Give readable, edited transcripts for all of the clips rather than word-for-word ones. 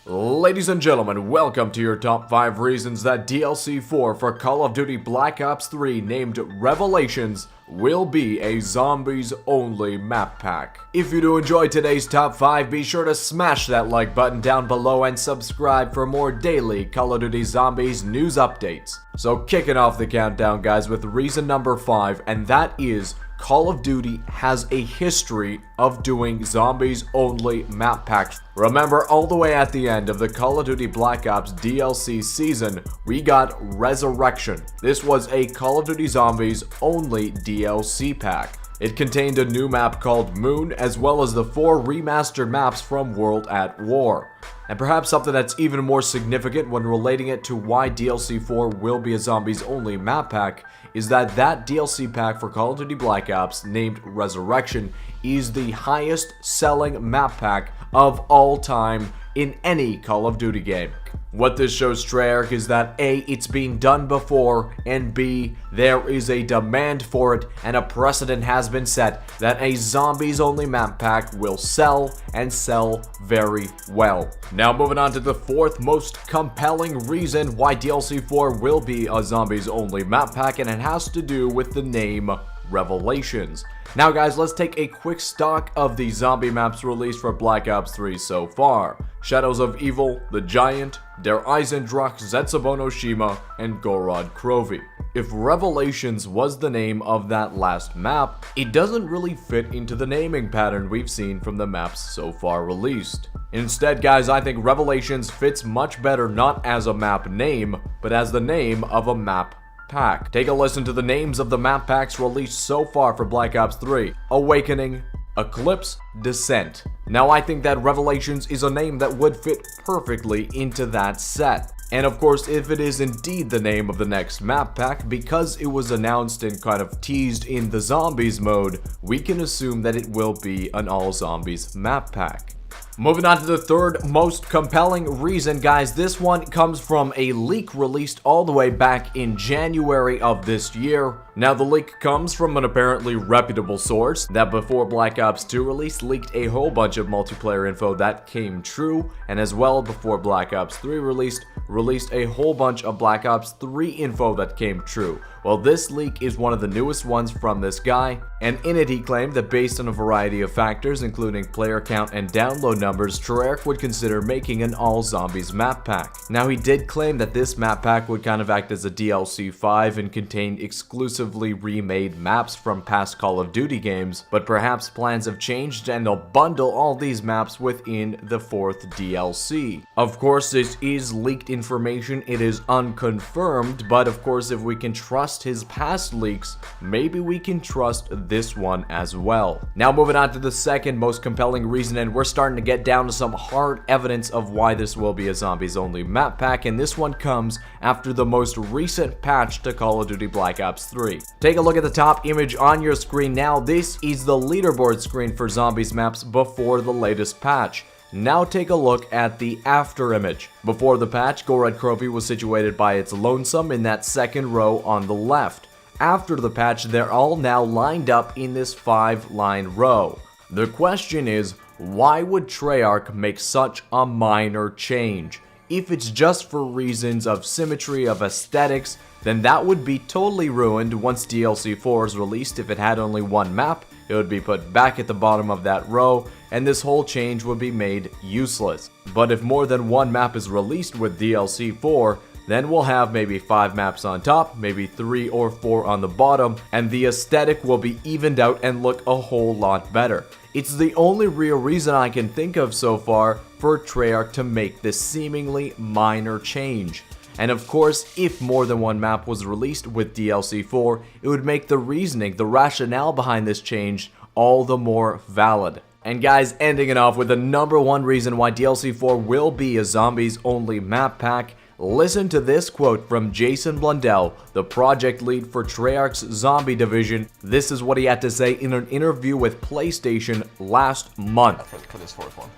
Ladies and gentlemen, welcome to your top 5 reasons that DLC4 for Call of Duty Black Ops 3 named Revelations will be a zombies-only map pack. If you do enjoy today's top 5, be sure to smash that like button down below and subscribe for more daily Call of Duty Zombies news updates. So kicking off the countdown, guys, with reason number 5, and that is Call of Duty has a history of doing zombies-only map packs. Remember, all the way at the end of the Call of Duty Black Ops DLC season, we got Rezurrection. This was a Call of Duty Zombies-only DLC pack. It contained a new map called Moon, as well as the 4 remastered maps from World at War. And perhaps something that's even more significant when relating it to why DLC4 will be a zombies-only map pack is that DLC pack for Call of Duty Black Ops, named Rezurrection, is the highest selling map pack of all time in any Call of Duty game. What this shows Treyarch is that A, it's been done before, and B, there is a demand for it, and a precedent has been set that a zombies-only map pack will sell, and sell very well. Now moving on to the 4th most compelling reason why DLC4 will be a zombies-only map pack, and it has to do with the name Revelations. Now guys, let's take a quick stock of the zombie maps released for Black Ops 3 so far. Shadows of Evil, The Giant, Der Eisendrache, Zetsubono Shima, and Gorod Krovi. If Revelations was the name of that last map, it doesn't really fit into the naming pattern we've seen from the maps so far released. Instead, guys, I think Revelations fits much better not as a map name, but as the name of a map pack. Take a listen to the names of the map packs released so far for Black Ops 3. Awakening, Eclipse, Descent. Now I think that Revelations is a name that would fit perfectly into that set. And of course, if it is indeed the name of the next map pack, because it was announced and kind of teased in the zombies mode, we can assume that it will be an all zombies map pack. Moving on to the 3rd most compelling reason, guys. This one comes from a leak released all the way back in January of this year. Now the leak comes from an apparently reputable source that before Black Ops 2 release leaked a whole bunch of multiplayer info that came true, and as well before Black Ops 3 released a whole bunch of Black Ops 3 info that came true. Well, this leak is one of the newest ones from this guy, and in it he claimed that based on a variety of factors including player count and download numbers, Treyarch would consider making an all zombies map pack. Now he did claim that this map pack would kind of act as a DLC 5 and contain exclusively remade maps from past Call of Duty games, but perhaps plans have changed and they'll bundle all these maps within the 4th DLC. Of course, this is leaked information, it is unconfirmed, but of course if we can trust his past leaks, maybe we can trust this one as well. Now moving on to the 2nd most compelling reason, and we're starting to get down to some hard evidence of why this will be a zombies only map pack, and this one comes after the most recent patch to Call of Duty Black Ops 3. Take a look at the top image on your screen now. This is the leaderboard screen for zombies maps before the latest patch. Now take a look at the after image. Before the patch, Gorod Krovi was situated by its lonesome in that 2nd row on the left. After the patch, they're all now lined up in this 5-line row. The question is, why would Treyarch make such a minor change? If it's just for reasons of symmetry, of aesthetics, then that would be totally ruined once DLC4 is released. If it had only one map, it would be put back at the bottom of that row, and this whole change would be made useless. But if more than one map is released with DLC4, then we'll have maybe 5 maps on top, maybe 3 or 4 on the bottom, and the aesthetic will be evened out and look a whole lot better. It's the only real reason I can think of so far for Treyarch to make this seemingly minor change. And of course, if more than one map was released with DLC4, it would make the reasoning, the rationale behind this change all the more valid. And guys, ending it off with the number 1 reason why DLC4 will be a zombies only map pack, listen to this quote from Jason Blundell, the project lead for Treyarch's Zombie division. This is what he had to say in an interview with PlayStation last month. For this 4th one.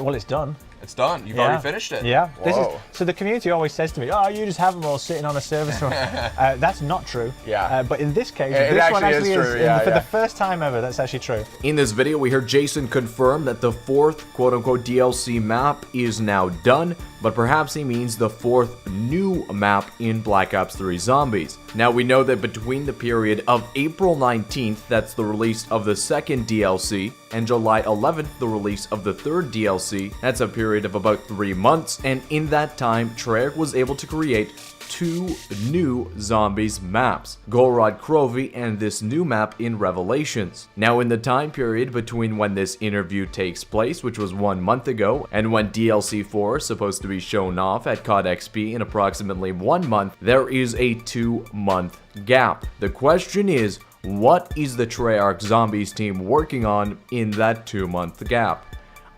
Well, it's done. It's done. You've already finished it. Yeah. Whoa. So the community always says to me, "Oh, you just have them all sitting on a server." That's not true. Yeah. But in this case, It this one actually is true. for the first time ever. That's actually true. In this video, we heard Jason confirm that the fourth quote-unquote DLC map is now done, but perhaps he means the fourth new map in Black Ops 3 Zombies. Now, we know that between the period of April 19th, that's the release of the second DLC, and July 11th, the release of the third DLC, that's a period of about 3 months, and in that time, Treyarch was able to create 2 new Zombies maps, Golrod Crovey and this new map in Revelations. Now, in the time period between when this interview takes place, which was 1 month ago, and when DLC4 is supposed to be shown off at COD XP in approximately 1 month, there is a 2-month gap. The question is, what is the Treyarch Zombies team working on in that 2-month gap?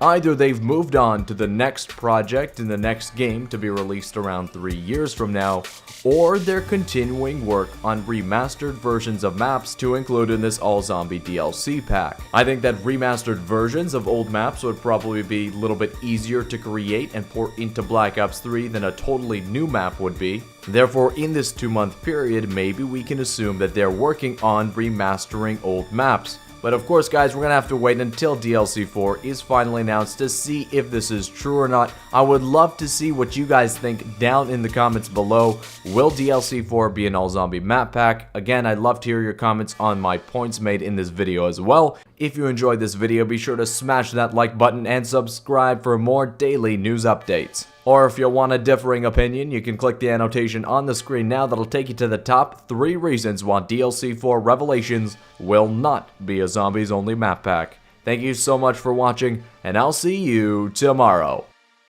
Either they've moved on to the next project in the next game to be released around 3 years from now, or they're continuing work on remastered versions of maps to include in this all-zombie DLC pack. I think that remastered versions of old maps would probably be a little bit easier to create and port into Black Ops 3 than a totally new map would be. Therefore, in this 2-month period, maybe we can assume that they're working on remastering old maps. But of course, guys, we're gonna have to wait until DLC4 is finally announced to see if this is true or not. I would love to see what you guys think down in the comments below. Will DLC4 be an all-zombie map pack? Again, I'd love to hear your comments on my points made in this video as well. If you enjoyed this video, be sure to smash that like button and subscribe for more daily news updates. Or if you want a differing opinion, you can click the annotation on the screen now that'll take you to the top 3 reasons why DLC4 Revelations will not be a Zombies only map pack. Thank you so much for watching, and I'll see you tomorrow.